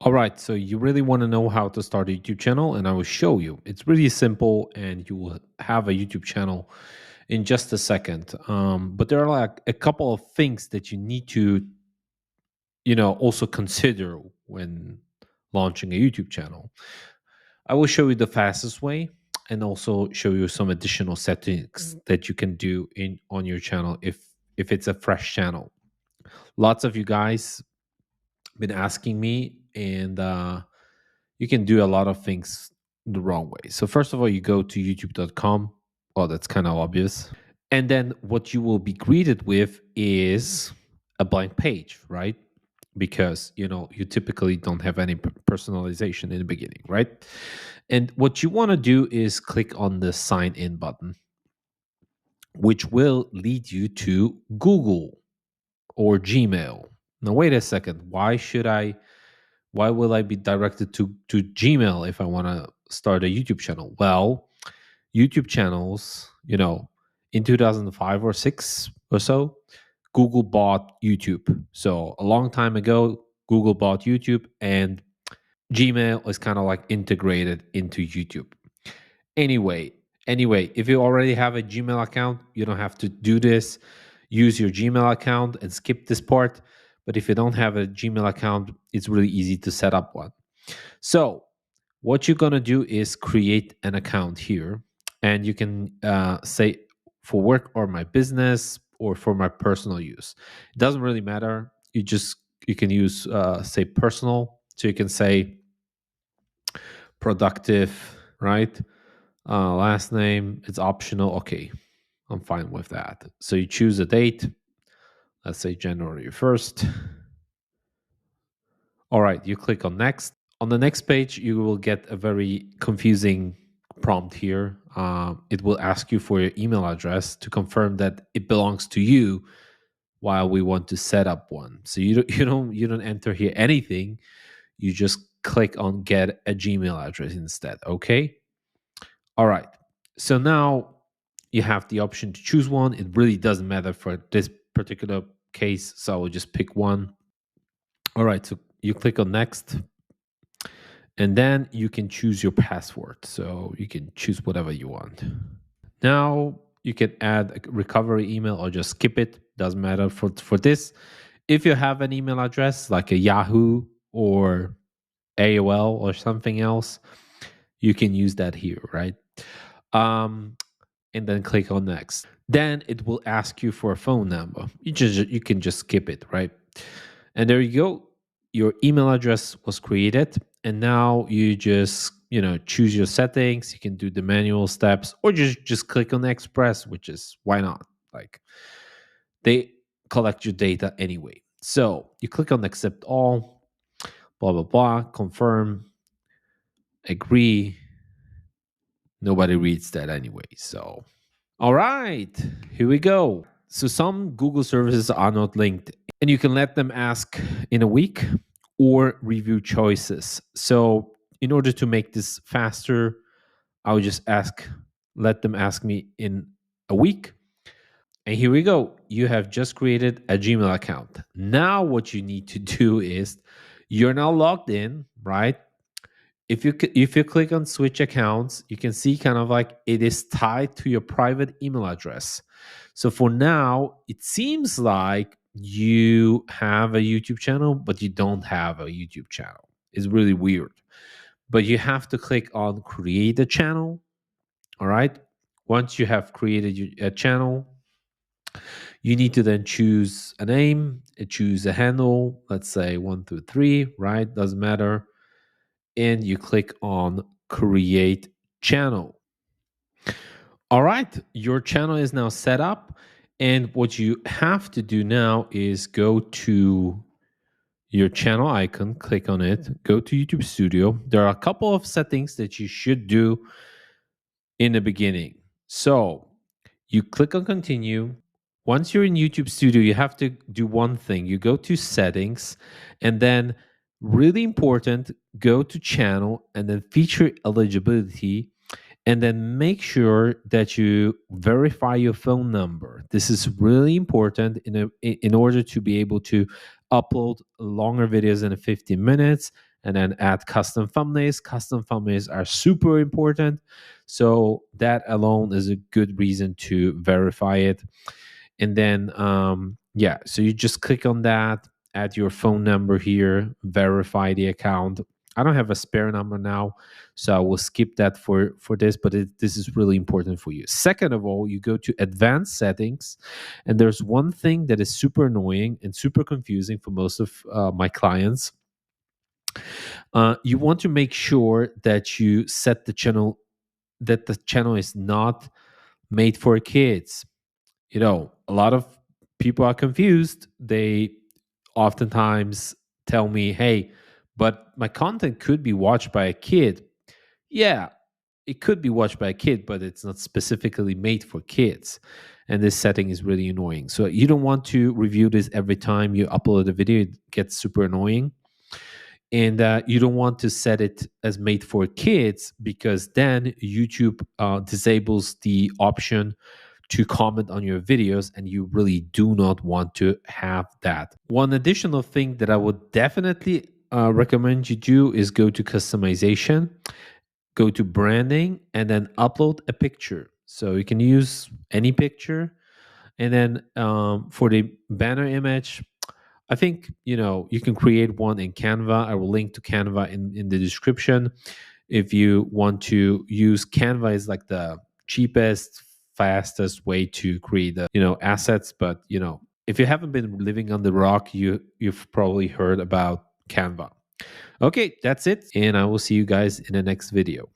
All right, so you really want to know how to start a YouTube channel, and I will show you. It's really simple, and you will have a YouTube channel in just a second. But there are like a couple of things that you need to, also consider when launching a YouTube channel. I will show you the fastest way, and also show you some additional settings that you can do in on your channel if it's a fresh channel. Lots of you guys been asking me, and you can do a lot of things the wrong way. So first of all, you go to youtube.com. Well, that's kind of obvious. And then what you will be greeted with is a blank page, right? Because, you typically don't have any personalization in the beginning, right? And what you want to do is click on the sign in button, which will lead you to Google or Gmail. Now, wait a second. Why will I be directed to Gmail if I want to start a YouTube channel? Well, YouTube channels, in 2005 or 6 or so, Google bought YouTube. So a long time ago, Google bought YouTube, and Gmail is kind of like integrated into YouTube. Anyway, if you already have a Gmail account, you don't have to do this. Use your Gmail account and skip this part. But if you don't have a Gmail account, it's really easy to set up one. So, what you're going to do is create an account here, and you can say for work or my business or for my personal use. It doesn't really matter. You can use say personal. So you can say productive, right? Last name, it's optional. Okay, I'm fine with that. So you choose a date. Let's say January 1st. All right, you click on next. On the next page, you will get a very confusing prompt here. It will ask you for your email address to confirm that it belongs to you while we want to set up one. So you don't enter here anything. You just click on get a Gmail address instead. Okay. All right. So now you have the option to choose one. It really doesn't matter for this particular case. So I will just pick one. All right. So you click on next, and then you can choose your password. So you can choose whatever you want. Now you can add a recovery email or just skip it. Doesn't matter for this. If you have an email address like a Yahoo or AOL or something else, you can use that here, right? And then click on next. Then it will ask you for a phone number. You can just skip it, right? And there you go. Your email address was created, and now you just choose your settings. You can do the manual steps, or just click on Express, which is why not? Like, they collect your data anyway. So you click on accept all, blah blah blah, confirm, agree. Nobody reads that anyway. So, all right, here we go. So some Google services are not linked, and you can let them ask in a week or review choices. So in order to make this faster, I would just let them ask me in a week. And here we go. You have just created a Gmail account. Now what you need to do is you're now logged in, right? If you click on switch accounts, you can see kind of like it is tied to your private email address. So for now, it seems like you have a YouTube channel, but you don't have a YouTube channel. It's really weird. But you have to click on create a channel. All right. Once you have created a channel, you need to then choose a name, choose a handle, let's say 123, right? Doesn't matter. And you click on create channel. All right, your channel is now set up. And what you have to do now is go to your channel icon, click on it, go to YouTube Studio. There are a couple of settings that you should do in the beginning. So you click on continue. Once you're in YouTube Studio, you have to do one thing. You go to settings, and then really important, go to channel and then feature eligibility, and then make sure that you verify your phone number. This is really important in order to be able to upload longer videos in 15 minutes and then add custom thumbnails. Custom thumbnails are super important. So that alone is a good reason to verify it. And then, yeah, so you just click on that, add your phone number here, verify the account. I don't have a spare number now, so I will skip that for this, but this is really important for you. Second of all, you go to advanced settings, and there's one thing that is super annoying and super confusing for most of my clients. You want to make sure that you set the channel, that the channel is not made for kids. A lot of people are confused. They oftentimes tell me, hey, but my content could be watched by a kid. Yeah, it could be watched by a kid, but it's not specifically made for kids. And this setting is really annoying. So you don't want to review this every time you upload a video. It gets super annoying. And you don't want to set it as made for kids, because then YouTube disables the option to comment on your videos, and you really do not want to have that. One additional thing that I would definitely recommend you do is go to customization, go to branding, and then upload a picture. So you can use any picture. And then for the banner image, I think you can create one in Canva. I will link to Canva in the description. If you want to use Canva, is like the cheapest, fastest way to create the assets. But if you haven't been living on the rock, you've probably heard about Canva. Okay, that's it, and I will see you guys in the next video.